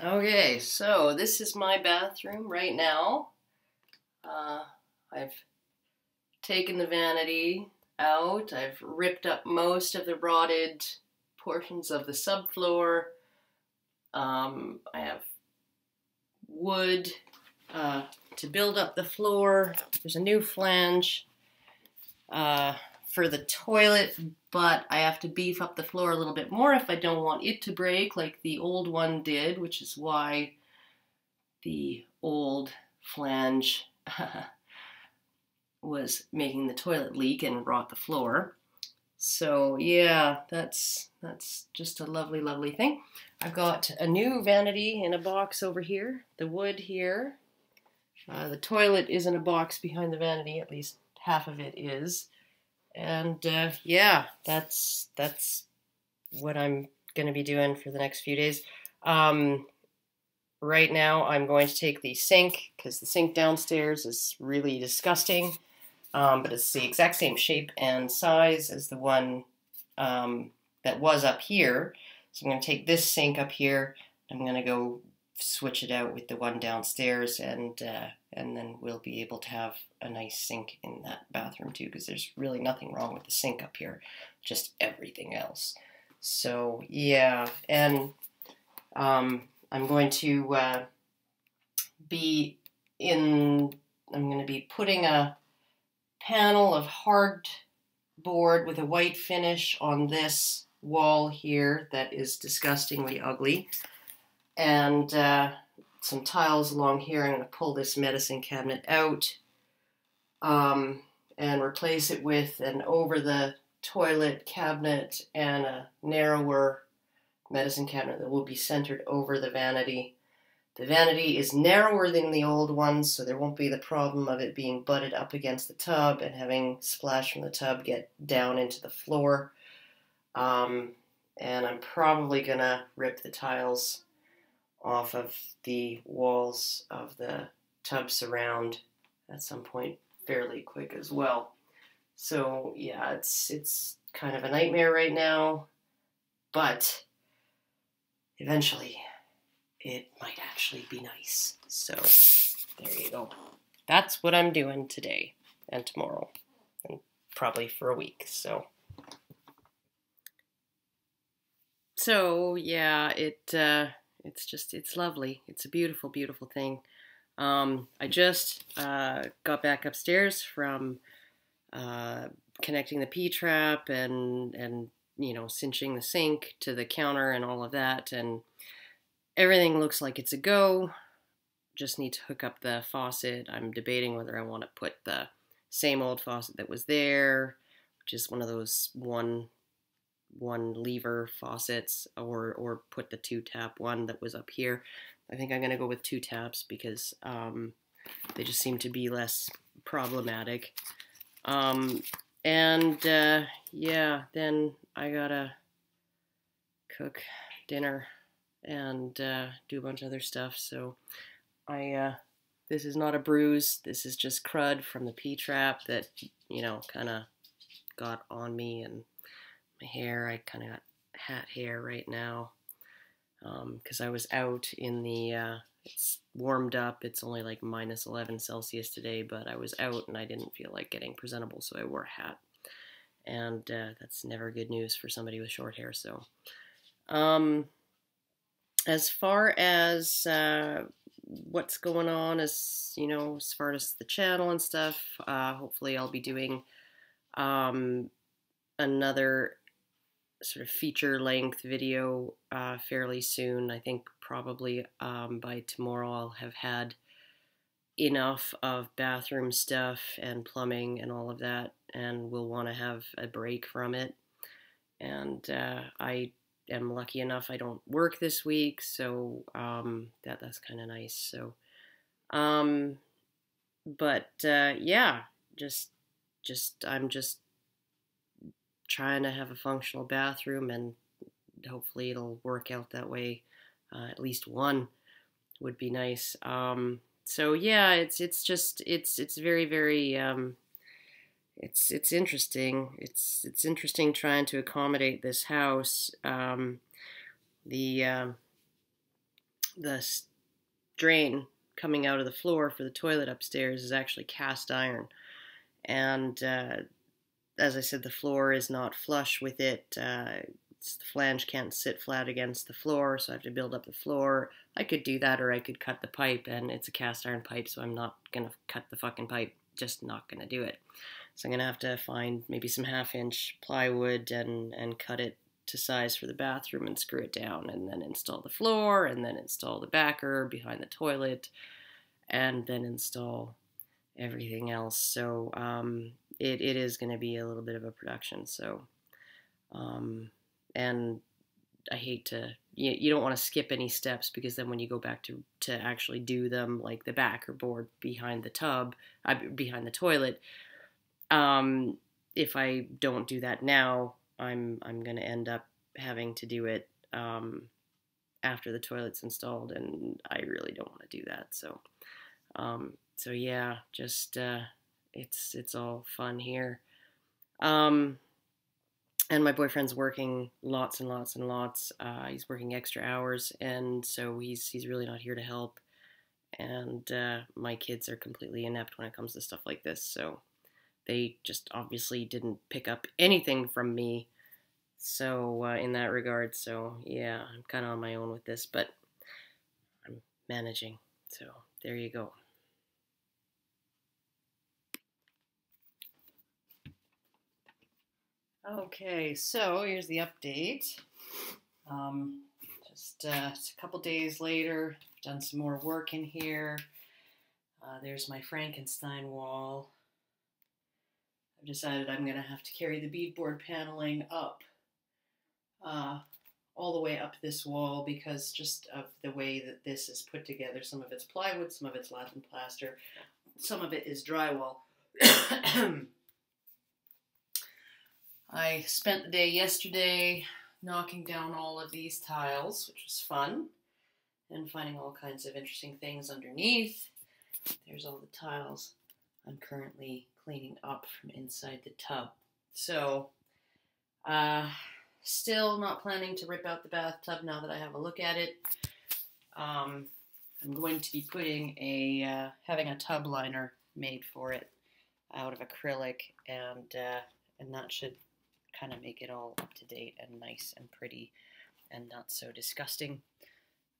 Okay, so this is my bathroom right now. I've taken the vanity out. I've ripped up most of the rotted portions of the subfloor. I have wood to build up the floor. There's a new flange for the toilet, but I have to beef up the floor a little bit more if I don't want it to break like the old one did, which is why the old flange was making the toilet leak and rot the floor. So yeah, that's just a lovely, lovely thing. I've got a new vanity in a box over here, the wood here. The toilet is in a box behind the vanity, at least half of it is. And yeah, that's what I'm going to be doing for the next few days. Right now I'm going to take the sink, because the sink downstairs is really disgusting, but it's the exact same shape and size as the one that was up here. So I'm going to take this sink up here, I'm going to go switch it out with the one downstairs, and then we'll be able to have a nice sink in that bathroom too, because there's really nothing wrong with the sink up here, just everything else. So yeah, and I'm going to be putting a panel of hardboard with a white finish on this wall here that is disgustingly ugly, and some tiles along here. I'm going to pull this medicine cabinet out and replace it with an over the toilet cabinet and a narrower medicine cabinet that will be centered over the vanity. The vanity is narrower than the old one, so there won't be the problem of it being butted up against the tub and having splash from the tub get down into the floor. And I'm probably going to rip the tiles off of the walls of the tub surround at some point fairly quick as well. So yeah, it's kind of a nightmare right now, but eventually it might actually be nice. So there you go. That's what I'm doing today and tomorrow, and probably for a week. So yeah, it's lovely. It's a beautiful, beautiful thing. I just got back upstairs from connecting the P-trap and cinching the sink to the counter and all of that, and everything looks like it's a go. Just need to hook up the faucet. I'm debating whether I want to put the same old faucet that was there, which is one of those one lever faucets, or put the 2-tap one that was up here. I think I'm going to go with 2 taps because they just seem to be less problematic. Yeah, then I gotta cook dinner and do a bunch of other stuff. So this is not a bruise. This is just crud from the P-trap that, kind of got on me, and my hair. I kind of got hat hair right now because I was out in the, it's warmed up. It's only like minus 11 Celsius today, but I was out and I didn't feel like getting presentable, so I wore a hat. And that's never good news for somebody with short hair. So as far as what's going on, as far as the channel and stuff, hopefully I'll be doing another sort of feature-length video fairly soon. I think probably by tomorrow I'll have had enough of bathroom stuff and plumbing and all of that, and we'll want to have a break from it. And I am lucky enough I don't work this week, so that's kind of nice. So, yeah, I'm just trying to have a functional bathroom, and hopefully it'll work out that way. At least one would be nice. So yeah, it's very, very it's interesting. It's interesting trying to accommodate this house. The the drain coming out of the floor for the toilet upstairs is actually cast iron. And as I said, the floor is not flush with it. The flange can't sit flat against the floor, so I have to build up the floor. I could do that, or I could cut the pipe, and it's a cast iron pipe, so I'm not going to cut the fucking pipe. Just not going to do it. So I'm going to have to find maybe some 1/2-inch plywood and cut it to size for the bathroom and screw it down, and then install the floor, and then install the backer behind the toilet, and then install everything else. So it is going to be a little bit of a production. So and I hate to, you don't want to skip any steps, because then when you go back to actually do them, like the backer board behind the tub, behind the toilet, if I don't do that now, I'm going to end up having to do it after the toilet's installed, and I really don't want to do that. So so yeah, just it's all fun here. And my boyfriend's working lots and lots and lots. He's working extra hours, and so he's really not here to help. And my kids are completely inept when it comes to stuff like this, so they just obviously didn't pick up anything from me. So in that regard, so yeah, I'm kind of on my own with this, but I'm managing. So there you go. Okay, so here's the update. Just a couple days later, done some more work in here. There's my Frankenstein wall. I've decided I'm going to have to carry the beadboard paneling up, all the way up this wall, because just of the way that this is put together. Some of it's plywood, some of it's lath and plaster, some of it is drywall. I spent the day yesterday knocking down all of these tiles, which was fun, and finding all kinds of interesting things underneath. There's all the tiles I'm currently cleaning up from inside the tub. So, still not planning to rip out the bathtub now that I have a look at it. I'm going to be putting having a tub liner made for it out of acrylic, and that should kind of make it all up to date and nice and pretty and not so disgusting.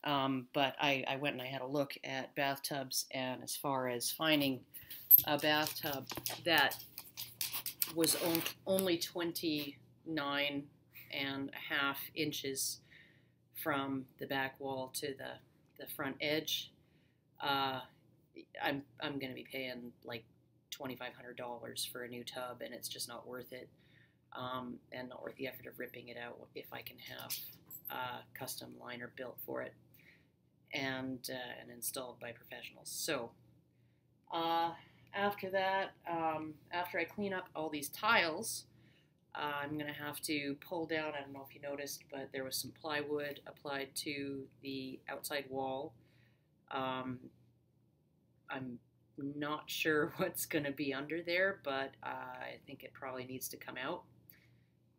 But I went and I had a look at bathtubs, and as far as finding a bathtub that was only 29.5 inches from the back wall to the front edge, I'm going to be paying like $2,500 for a new tub, and it's just not worth it. And not worth the effort of ripping it out if I can have a custom liner built for it and installed by professionals. So after that, after I clean up all these tiles, I'm going to have to pull down, I don't know if you noticed, but there was some plywood applied to the outside wall. I'm not sure what's going to be under there, but I think it probably needs to come out.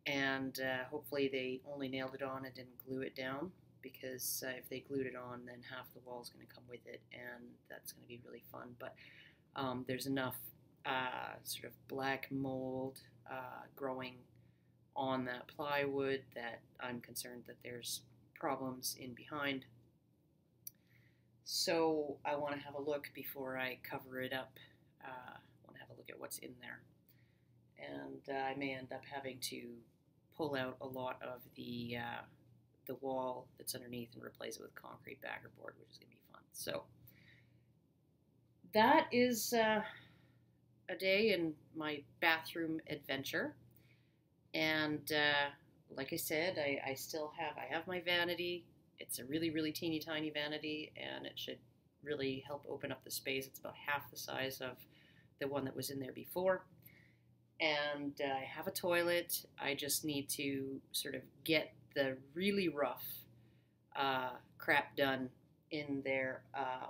And hopefully they only nailed it on and didn't glue it down, because if they glued it on, then half the wall is going to come with it, and that's going to be really fun. But there's enough sort of black mold growing on that plywood that I'm concerned that there's problems in behind. So I want to have a look before I cover it up. I want to have a look at what's in there. And I may end up having to pull out a lot of the wall that's underneath and replace it with concrete backer board, which is going to be fun. So that is a day in my bathroom adventure. And like I said, I have my vanity. It's a really, really teeny tiny vanity, and it should really help open up the space. It's about half the size of the one that was in there before. And I have a toilet. I just need to sort of get the really rough crap done in there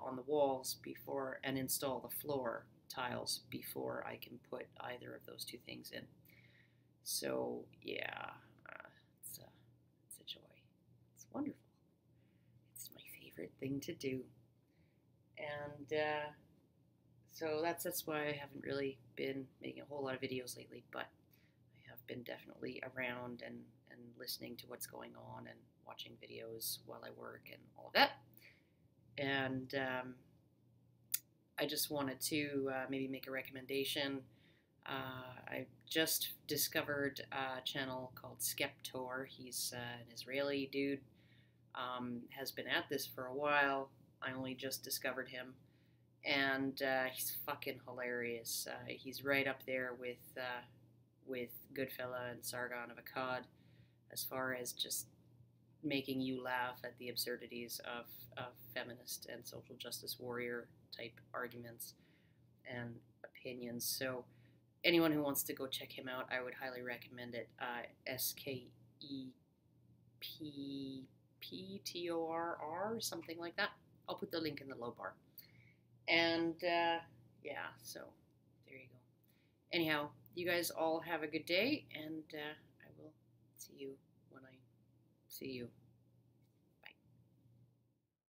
on the walls before, and install the floor tiles before I can put either of those two things in. So yeah, it's a joy. It's wonderful. It's my favorite thing to do. And so that's why I haven't really been making a whole lot of videos lately, but I have been definitely around and listening to what's going on and watching videos while I work and all of that. And I just wanted to maybe make a recommendation. I just discovered a channel called Skeptor. He's an Israeli dude. Has been at this for a while. I only just discovered him. And he's fucking hilarious. He's right up there with Goodfella and Sargon of Akkad as far as just making you laugh at the absurdities of feminist and social justice warrior type arguments and opinions. So anyone who wants to go check him out, I would highly recommend it. SKEPPTORR, something like that. I'll put the link in the low bar. And yeah, so there you go. Anyhow, you guys all have a good day, and I will see you when I see you.